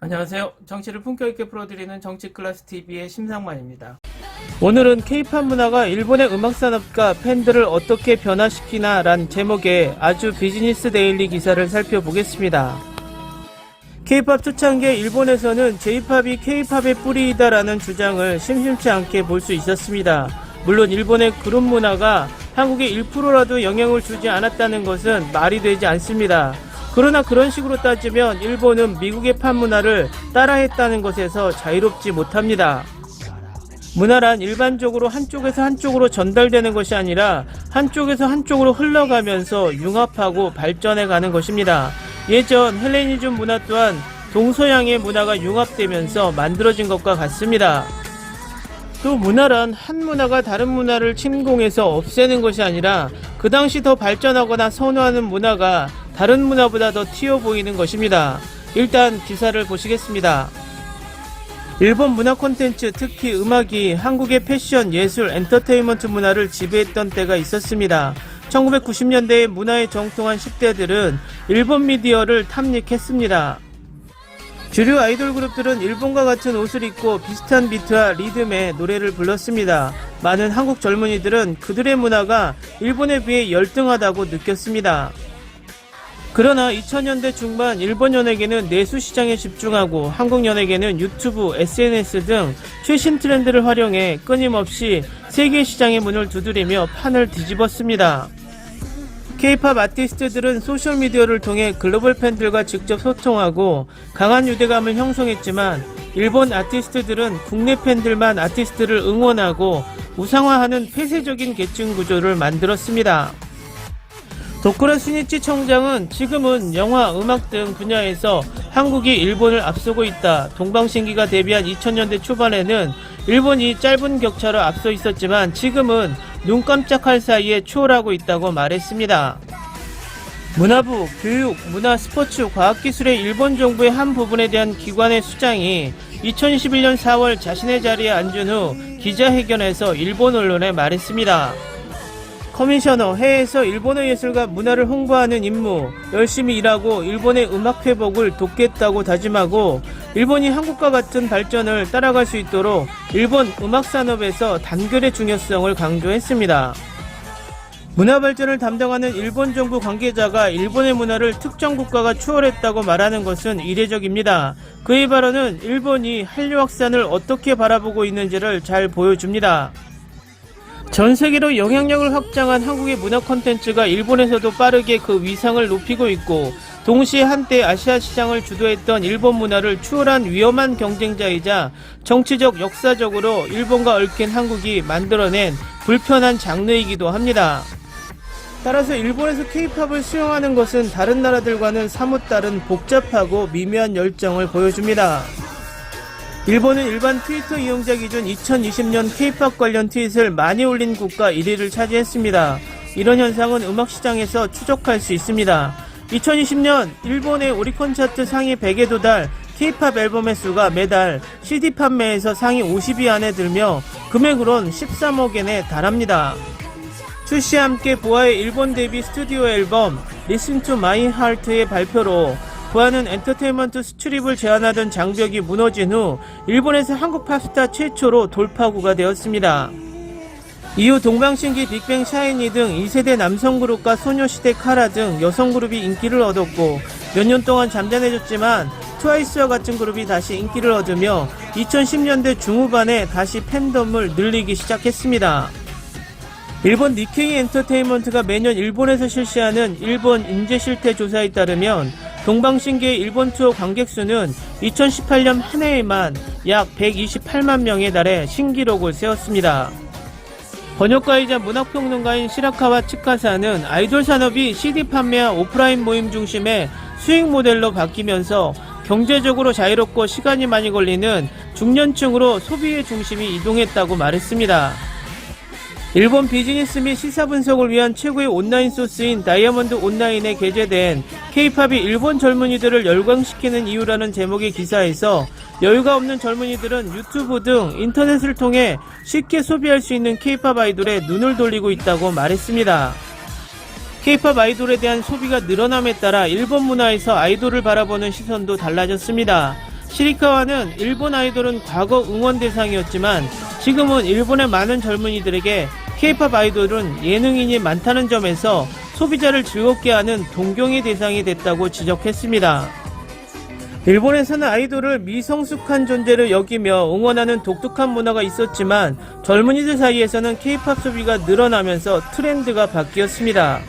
안녕하세요. 정치를 품격 있게 풀어드리는 정치클래스TV의 심상만입니다. 오늘은 K-팝 문화가 일본의 음악산업과 팬들을 어떻게 변화시키나 란 제목의 아주 비즈니스 데일리 기사를 살펴보겠습니다. K-팝 초창기에 일본에서는 J-팝이 K-팝의 뿌리이다 라는 주장을 심심치 않게 볼 수 있었습니다. 물론 일본의 그룹 문화가 한국에 1%라도 영향을 주지 않았다는 것은 말이 되지 않습니다. 그러나 그런 식으로 따지면 일본은 미국의 팝 문화를 따라했다는 것에서 자유롭지 못합니다. 문화란 일반적으로 한쪽에서 한쪽으로 전달되는 것이 아니라 한쪽에서 한쪽으로 흘러가면서 융합하고 발전해가는 것입니다. 예전 헬레니즘 문화 또한 동서양의 문화가 융합되면서 만들어진 것과 같습니다. 또 문화란 한 문화가 다른 문화를 침공해서 없애는 것이 아니라 그 당시 더 발전하거나 선호하는 문화가 다른 문화보다 더 튀어 보이는 것입니다. 일단 기사를 보시겠습니다. 일본 문화 콘텐츠, 특히 음악이 한국의 패션, 예술, 엔터테인먼트 문화를 지배했던 때가 있었습니다. 1990년대의 문화에 정통한 10대들은 일본 미디어를 탐닉했습니다. 주류 아이돌 그룹들은 일본과 같은 옷을 입고 비슷한 비트와 리듬의 노래를 불렀습니다. 많은 한국 젊은이들은 그들의 문화가 일본에 비해 열등하다고 느꼈습니다. 그러나 2000년대 중반 일본 연예계는 내수 시장에 집중하고 한국 연예계는 유튜브, SNS 등 최신 트렌드를 활용해 끊임없이 세계 시장의 문을 두드리며 판을 뒤집었습니다. K-팝 아티스트들은 소셜미디어를 통해 글로벌 팬들과 직접 소통하고 강한 유대감을 형성했지만 일본 아티스트들은 국내 팬들만 아티스트를 응원하고 우상화하는 폐쇄적인 계층 구조를 만들었습니다. 도쿠라 스니치 청장은 지금은 영화, 음악 등 분야에서 한국이 일본을 앞서고 있다. 동방신기가 데뷔한 2000년대 초반에는 일본이 짧은 격차로 앞서 있었지만 지금은 눈 깜짝할 사이에 추월하고 있다고 말했습니다. 문화부, 교육, 문화, 스포츠, 과학기술의 일본 정부의 한 부분에 대한 기관의 수장이 2021년 4월 자신의 자리에 앉은 후 기자회견에서 일본 언론에 말했습니다. 커미셔너, 해외에서 일본의 예술과 문화를 홍보하는 임무, 열심히 일하고 일본의 음악 회복을 돕겠다고 다짐하고 일본이 한국과 같은 발전을 따라갈 수 있도록 일본 음악 산업에서 단결의 중요성을 강조했습니다. 문화 발전을 담당하는 일본 정부 관계자가 일본의 문화를 특정 국가가 추월했다고 말하는 것은 이례적입니다. 그의 발언은 일본이 한류 확산을 어떻게 바라보고 있는지를 잘 보여줍니다. 전 세계로 영향력을 확장한 한국의 문화 콘텐츠가 일본에서도 빠르게 그 위상을 높이고 있고 동시에 한때 아시아 시장을 주도했던 일본 문화를 추월한 위험한 경쟁자이자 정치적 역사적으로 일본과 얽힌 한국이 만들어낸 불편한 장르이기도 합니다. 따라서 일본에서 K-팝을 수용하는 것은 다른 나라들과는 사뭇 다른 복잡하고 미묘한 열정을 보여줍니다. 일본은 일반 트위터 이용자 기준 2020년 K-팝 관련 트윗을 많이 올린 국가 1위를 차지했습니다. 이런 현상은 음악 시장에서 추적할 수 있습니다. 2020년 일본의 오리콘 차트 상위 100에 도달 K-팝 앨범의 수가 매달 CD 판매에서 상위 50위 안에 들며 금액으론 13억엔에 달합니다. 출시와 함께 보아의 일본 데뷔 스튜디오 앨범 Listen to My Heart의 발표로 보아는 엔터테인먼트 수출입을 제한하던 장벽이 무너진 후 일본에서 한국 팝스타 최초로 돌파구가 되었습니다. 이후 동방신기, 빅뱅, 샤이니 등 2세대 남성 그룹과 소녀시대, 카라 등 여성 그룹이 인기를 얻었고 몇 년 동안 잠잠해졌지만 트와이스와 같은 그룹이 다시 인기를 얻으며 2010년대 중후반에 다시 팬덤을 늘리기 시작했습니다. 일본 니케이 엔터테인먼트가 매년 일본에서 실시하는 일본 인재실태 조사에 따르면 동방신기의 일본 투어 관객 수는 2018년 한 해에만 약 128만 명에 달해 신기록을 세웠습니다. 번역가이자 문학평론가인 시라카와 츠카사는 아이돌 산업이 CD 판매와 오프라인 모임 중심의 수익 모델로 바뀌면서 경제적으로 자유롭고 시간이 많이 걸리는 중년층으로 소비의 중심이 이동했다고 말했습니다. 일본 비즈니스 및 시사 분석을 위한 최고의 온라인 소스인 다이아몬드 온라인에 게재된 K-팝이 일본 젊은이들을 열광시키는 이유라는 제목의 기사에서 여유가 없는 젊은이들은 유튜브 등 인터넷을 통해 쉽게 소비할 수 있는 K-팝 아이돌에 눈을 돌리고 있다고 말했습니다. K-팝 아이돌에 대한 소비가 늘어남에 따라 일본 문화에서 아이돌을 바라보는 시선도 달라졌습니다. 시리카와는 일본 아이돌은 과거 응원 대상이었지만 지금은 일본의 많은 젊은이들에게 K-POP 아이돌은 예능인이 많다는 점에서 소비자를 즐겁게 하는 동경의 대상이 됐다고 지적했습니다. 일본에서는 아이돌을 미성숙한 존재로 여기며 응원하는 독특한 문화가 있었지만 젊은이들 사이에서는 K-POP 소비가 늘어나면서 트렌드가 바뀌었습니다.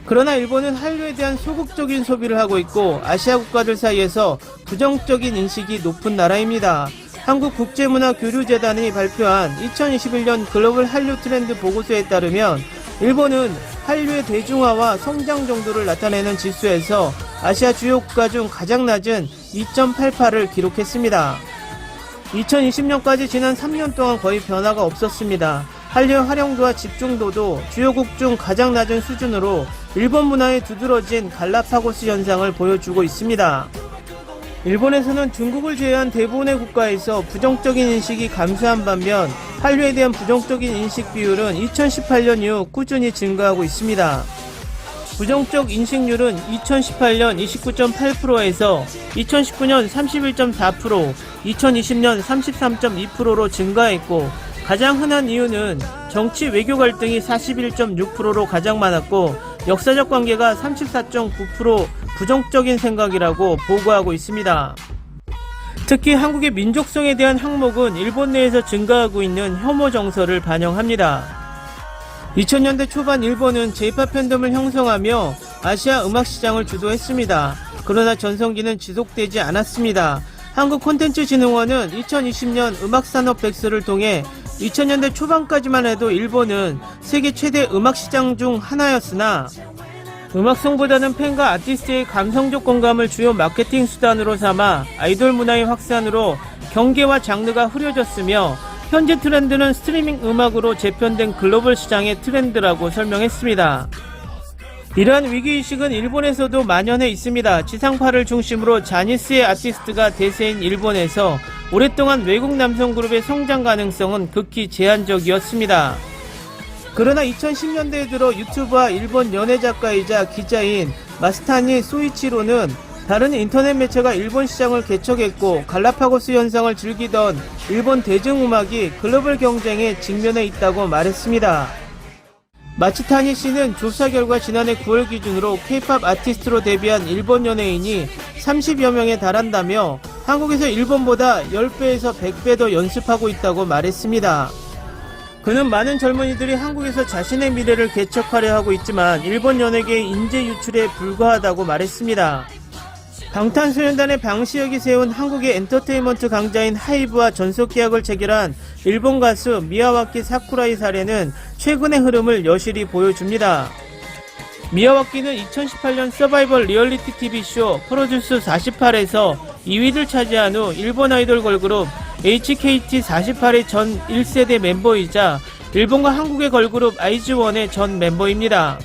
그러나 일본은 한류에 대한 소극적인 소비를 하고 있고 아시아 국가들 사이에서 부정적인 인식이 높은 나라입니다. 한국국제문화교류재단이 발표한 2021년 글로벌 한류 트렌드 보고서에 따르면 일본은 한류의 대중화와 성장 정도를 나타내는 지수에서 아시아 주요 국가 중 가장 낮은 2.88을 기록했습니다. 2020년까지 지난 3년 동안 거의 변화가 없었습니다. 한류 활용도와 집중도도 주요국 중 가장 낮은 수준으로 일본 문화의 두드러진 갈라파고스 현상을 보여주고 있습니다. 일본에서는 중국을 제외한 대부분의 국가에서 부정적인 인식이 감소한 반면 한류에 대한 부정적인 인식 비율은 2018년 이후 꾸준히 증가하고 있습니다. 부정적 인식률은 2018년 29.8%에서 2019년 31.4%, 2020년 33.2%로 증가했고 가장 흔한 이유는 정치 외교 갈등이 41.6%로 가장 많았고 역사적 관계가 34.9% 부정적인 생각이라고 보고하고 있습니다. 특히 한국의 민족성에 대한 항목은 일본 내에서 증가하고 있는 혐오 정서를 반영합니다. 2000년대 초반 일본은 J-POP 팬덤을 형성하며 아시아 음악 시장을 주도했습니다. 그러나 전성기는 지속되지 않았습니다. 한국콘텐츠진흥원은 2020년 음악산업 백서를 통해 2000년대 초반까지만 해도 일본은 세계 최대 음악 시장 중 하나였으나 음악성보다는 팬과 아티스트의 감성적 공감을 주요 마케팅 수단으로 삼아 아이돌 문화의 확산으로 경계와 장르가 흐려졌으며 현재 트렌드는 스트리밍 음악으로 재편된 글로벌 시장의 트렌드라고 설명했습니다. 이러한 위기의식은 일본에서도 만연해 있습니다. 지상파를 중심으로 자니스의 아티스트가 대세인 일본에서 오랫동안 외국 남성 그룹의 성장 가능성은 극히 제한적이었습니다. 그러나 2010년대에 들어 유튜브와 일본 연예 작가이자 기자인 마스타니 소이치로는 다른 인터넷 매체가 일본 시장을 개척했고 갈라파고스 현상을 즐기던 일본 대중음악이 글로벌 경쟁에 직면해 있다고 말했습니다. 마츠타니 씨는 조사 결과 지난해 9월 기준으로 K-POP 아티스트로 데뷔한 일본 연예인이 30여 명에 달한다며 한국에서 일본보다 10배에서 100배 더 연습하고 있다고 말했습니다. 그는 많은 젊은이들이 한국에서 자신의 미래를 개척하려 하고 있지만 일본 연예계의 인재 유출에 불과하다고 말했습니다. 방탄소년단의 방시혁이 세운 한국의 엔터테인먼트 강자인 하이브와 전속 계약을 체결한 일본 가수 미야와키 사쿠라의 사례는 최근의 흐름을 여실히 보여줍니다. 미야와키는 2018년 서바이벌 리얼리티 TV쇼 프로듀스 48에서 2위를 차지한 후 일본 아이돌 걸그룹 HKT48의 전 1세대 멤버이자 일본과 한국의 걸그룹 아이즈원의 전 멤버입니다.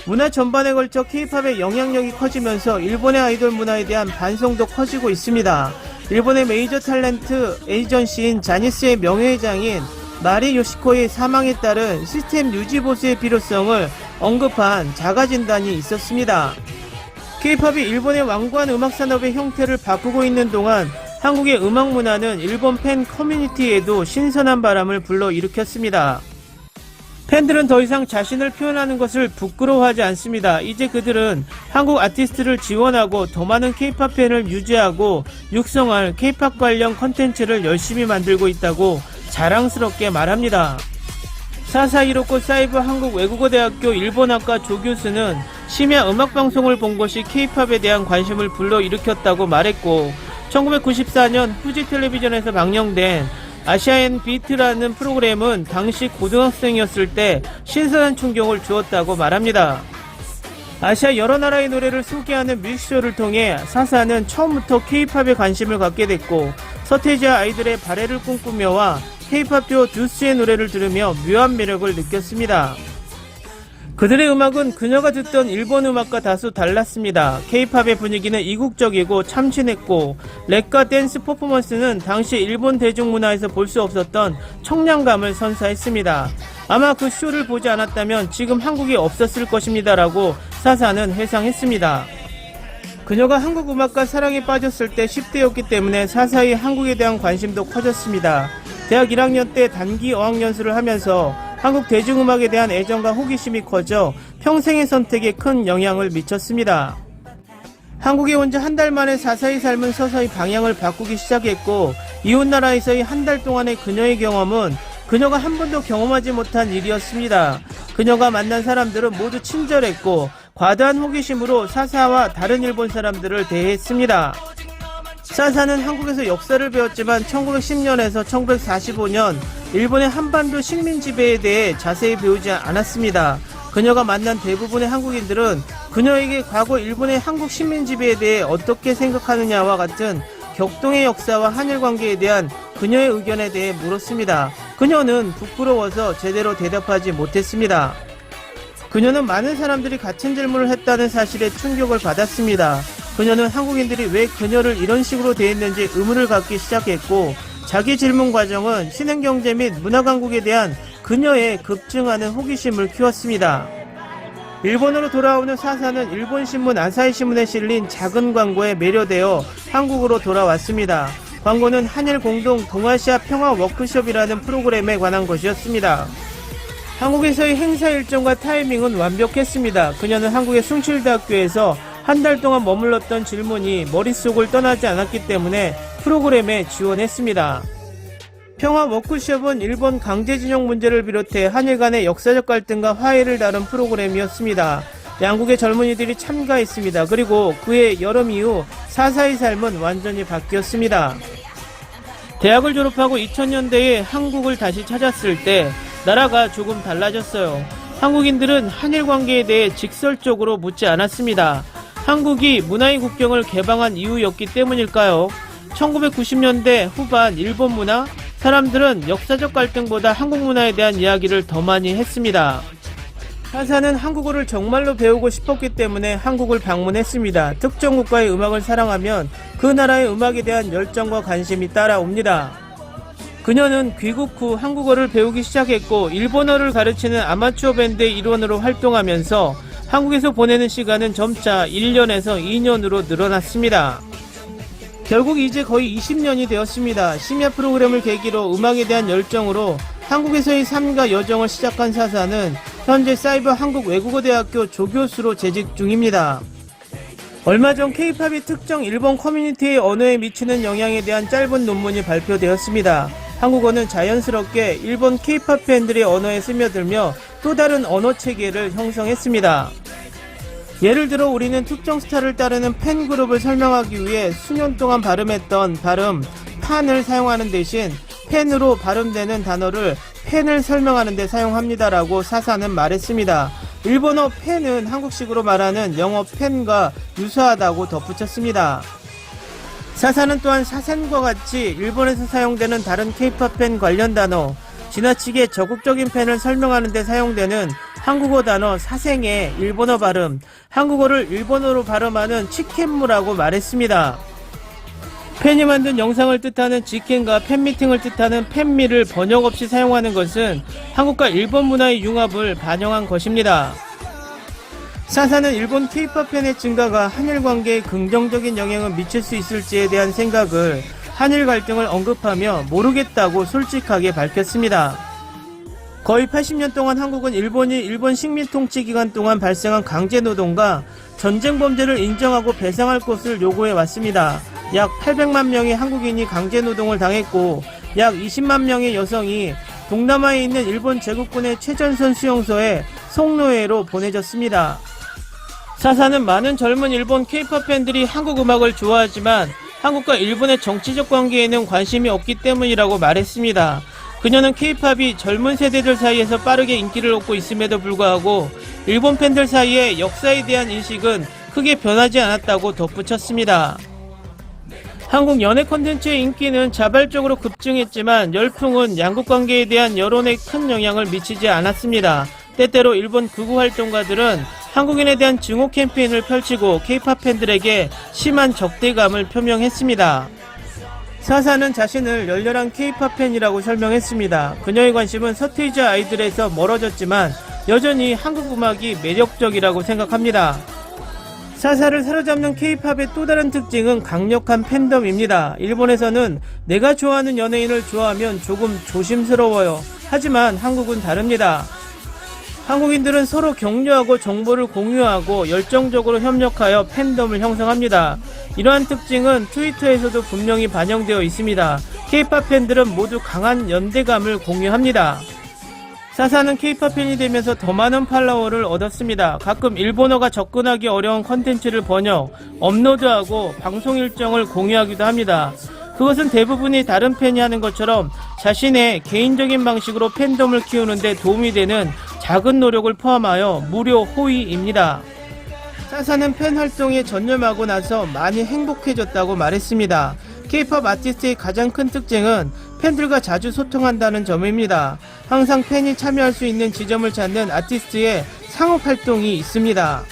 문화 전반에 걸쳐 K-POP의 영향력이 커지면서 일본의 아이돌 문화에 대한 반성도 커지고 있습니다. 일본의 메이저 탤런트 에이전시인 자니스의 명예회장인 마리 요시코의 사망에 따른 시스템 유지 보수의 필요성을 언급한 자가진단이 있었습니다. K-POP이 일본의 완고한 음악산업의 형태를 바꾸고 있는 동안 한국의 음악 문화는 일본 팬 커뮤니티에도 신선한 바람을 불러일으켰습니다. 팬들은 더 이상 자신을 표현하는 것을 부끄러워하지 않습니다. 이제 그들은 한국 아티스트를 지원하고 더 많은 K-POP 팬을 유지하고 육성할 K-POP 관련 컨텐츠를 열심히 만들고 있다고 자랑스럽게 말합니다. 사사 히로코 사이브 한국외국어대학교 일본학과 조 교수는 심야 음악방송을 본 것이 K-POP에 대한 관심을 불러일으켰다고 말했고 1994년 후지 텔레비전에서 방영된 아시아엔 비트라는 프로그램은 당시 고등학생이었을 때 신선한 충격을 주었다고 말합니다. 아시아 여러 나라의 노래를 소개하는 뮤직쇼를 통해 사사는 처음부터 K-POP에 관심을 갖게 됐고 서태지와 아이들의 발해를 꿈꾸며와 K-POP표 듀스의 노래를 들으며 묘한 매력을 느꼈습니다. 그들의 음악은 그녀가 듣던 일본 음악과 다소 달랐습니다. K-POP의 분위기는 이국적이고 참신했고 랩과 댄스 퍼포먼스는 당시 일본 대중문화에서 볼 수 없었던 청량감을 선사했습니다. 아마 그 쇼를 보지 않았다면 지금 한국이 없었을 것입니다 라고 사사는 회상했습니다. 그녀가 한국 음악과 사랑에 빠졌을 때 10대였기 때문에 사사히 한국에 대한 관심도 커졌습니다. 대학 1학년 때 단기 어학연수를 하면서 한국 대중음악에 대한 애정과 호기심이 커져 평생의 선택에 큰 영향을 미쳤습니다. 한국에 온 지 한 달 만에 사사히 삶은 서서히 방향을 바꾸기 시작했고, 이웃나라에서의 한 달 동안의 그녀의 경험은 그녀가 한 번도 경험하지 못한 일이었습니다. 그녀가 만난 사람들은 모두 친절했고 과다한 호기심으로 사사와 다른 일본 사람들을 대했습니다. 사사는 한국에서 역사를 배웠지만 1910년에서 1945년 일본의 한반도 식민 지배에 대해 자세히 배우지 않았습니다. 그녀가 만난 대부분의 한국인들은 그녀에게 과거 일본의 한국 식민 지배에 대해 어떻게 생각하느냐와 같은 격동의 역사와 한일 관계에 대한 그녀의 의견에 대해 물었습니다. 그녀는 부끄러워서 제대로 대답하지 못했습니다. 그녀는 많은 사람들이 같은 질문을 했다는 사실에 충격을 받았습니다. 그녀는 한국인들이 왜 그녀를 이런 식으로 대했는지 의문을 갖기 시작했고, 자기 질문 과정은 신흥경제 및 문화강국에 대한 그녀의 급증하는 호기심을 키웠습니다. 일본으로 돌아오는 사사는 일본 신문 아사히 신문에 실린 작은 광고에 매료되어 한국으로 돌아왔습니다. 광고는 한일 공동 동아시아 평화 워크숍이라는 프로그램에 관한 것이었습니다. 한국에서의 행사 일정과 타이밍은 완벽했습니다. 그녀는 한국의 숭실대학교에서 한 달 동안 머물렀던 질문이 머릿속을 떠나지 않았기 때문에 프로그램에 지원했습니다. 평화 워크숍은 일본 강제징용 문제를 비롯해 한일 간의 역사적 갈등과 화해를 다룬 프로그램이었습니다. 양국의 젊은이들이 참가했습니다. 그리고 그해 여름 이후 사사의 삶은 완전히 바뀌었습니다. 대학을 졸업하고 2000년대에 한국을 다시 찾았을 때 나라가 조금 달라졌어요. 한국인들은 한일 관계에 대해 직설적으로 묻지 않았습니다. 한국이 문화의 국경을 개방한 이유였기 때문일까요? 1990년대 후반 일본 문화, 사람들은 역사적 갈등보다 한국 문화에 대한 이야기를 더 많이 했습니다. 사사는 한국어를 정말로 배우고 싶었기 때문에 한국을 방문했습니다. 특정 국가의 음악을 사랑하면 그 나라의 음악에 대한 열정과 관심이 따라옵니다. 그녀는 귀국 후 한국어를 배우기 시작했고 일본어를 가르치는 아마추어 밴드의 일원으로 활동하면서 한국에서 보내는 시간은 점차 1년에서 2년으로 늘어났습니다. 결국 이제 거의 20년이 되었습니다. 심야 프로그램을 계기로 음악에 대한 열정으로 한국에서의 삶과 여정을 시작한 사사는 현재 사이버 한국 외국어대학교 조교수로 재직 중입니다. 얼마 전 K-팝이 특정 일본 커뮤니티의 언어에 미치는 영향에 대한 짧은 논문이 발표되었습니다. 한국어는 자연스럽게 일본 K-팝 팬들의 언어에 스며들며 또 다른 언어 체계를 형성했습니다. 예를 들어 우리는 특정 스타를 따르는 팬그룹을 설명하기 위해 수년 동안 발음했던 발음 판을 사용하는 대신 팬으로 발음되는 단어를 팬을 설명하는 데 사용합니다라고 사사는 말했습니다. 일본어 팬은 한국식으로 말하는 영어 팬과 유사하다고 덧붙였습니다. 사사는 또한 사센과 같이 일본에서 사용되는 다른 K-팝 팬 관련 단어, 지나치게 적극적인 팬을 설명하는 데 사용되는 한국어 단어 사생의 일본어 발음, 한국어를 일본어로 발음하는 치켄무라고 말했습니다. 팬이 만든 영상을 뜻하는 지켄과 팬미팅을 뜻하는 팬미를 번역 없이 사용하는 것은 한국과 일본 문화의 융합을 반영한 것입니다. 사사는 일본 K-팝 팬의 증가가 한일 관계에 긍정적인 영향을 미칠 수 있을지에 대한 생각을 한일 갈등을 언급하며 모르겠다고 솔직하게 밝혔습니다. 거의 80년 동안 한국은 일본이 일본 식민 통치 기간 동안 발생한 강제노동과 전쟁 범죄를 인정하고 배상할 것을 요구해 왔습니다. 약 800만 명의 한국인이 강제노동을 당했고 약 20만 명의 여성이 동남아에 있는 일본 제국군의 최전선 수용소에 송노예로 보내졌습니다. 사사는 많은 젊은 일본 K-팝 팬들이 한국 음악을 좋아하지만 한국과 일본의 정치적 관계에는 관심이 없기 때문이라고 말했습니다. 그녀는 K-팝이 젊은 세대들 사이에서 빠르게 인기를 얻고 있음에도 불구하고 일본 팬들 사이에 역사에 대한 인식은 크게 변하지 않았다고 덧붙였습니다. 한국 연애 콘텐츠의 인기는 자발적으로 급증했지만 열풍은 양국 관계에 대한 여론에 큰 영향을 미치지 않았습니다. 때때로 일본 극우 활동가들은 한국인에 대한 증오 캠페인을 펼치고 K-팝 팬들에게 심한 적대감을 표명했습니다. 사사는 자신을 열렬한 K-팝 팬이라고 설명했습니다. 그녀의 관심은 서태지 아이들에서 멀어졌지만 여전히 한국 음악이 매력적이라고 생각합니다. 사사를 사로잡는 K-팝의 또 다른 특징은 강력한 팬덤입니다. 일본에서는 내가 좋아하는 연예인을 좋아하면 조금 조심스러워요. 하지만 한국은 다릅니다. 한국인들은 서로 격려하고 정보를 공유하고 열정적으로 협력하여 팬덤을 형성합니다. 이러한 특징은 트위터에서도 분명히 반영되어 있습니다. K-팝 팬들은 모두 강한 연대감을 공유합니다. 사사는 K-팝 팬이 되면서 더 많은 팔로워를 얻었습니다. 가끔 일본어가 접근하기 어려운 컨텐츠를 번역, 업로드하고 방송 일정을 공유하기도 합니다. 그것은 대부분이 다른 팬이 하는 것처럼 자신의 개인적인 방식으로 팬덤을 키우는데 도움이 되는 작은 노력을 포함하여 무료 호의입니다. 사사는 팬 활동에 전념하고 나서 많이 행복해졌다고 말했습니다. K-팝 아티스트의 가장 큰 특징은 팬들과 자주 소통한다는 점입니다. 항상 팬이 참여할 수 있는 지점을 찾는 아티스트의 상업 활동이 있습니다.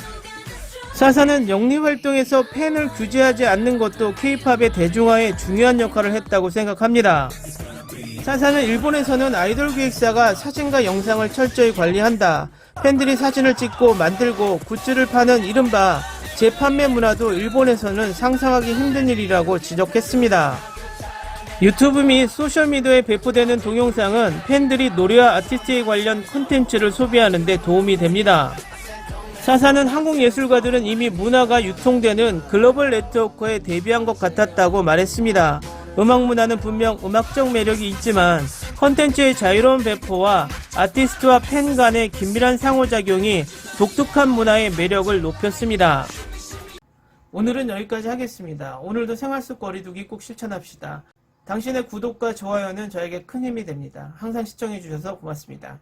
사사는 영리활동에서 팬을 규제하지 않는 것도 K-팝의 대중화에 중요한 역할을 했다고 생각합니다. 사사는 일본에서는 아이돌 기획사가 사진과 영상을 철저히 관리한다. 팬들이 사진을 찍고 만들고 굿즈를 파는 이른바 재판매 문화도 일본에서는 상상하기 힘든 일이라고 지적했습니다. 유튜브 및 소셜미디어에 배포되는 동영상은 팬들이 노래와 아티스트에 관련 콘텐츠를 소비하는 데 도움이 됩니다. 사사는 한국 예술가들은 이미 문화가 유통되는 글로벌 네트워크에 대비한 것 같았다고 말했습니다. 음악 문화는 분명 음악적 매력이 있지만 콘텐츠의 자유로운 배포와 아티스트와 팬 간의 긴밀한 상호작용이 독특한 문화의 매력을 높였습니다. 오늘은 여기까지 하겠습니다. 오늘도 생활 속 거리두기 꼭 실천합시다. 당신의 구독과 좋아요는 저에게 큰 힘이 됩니다. 항상 시청해주셔서 고맙습니다.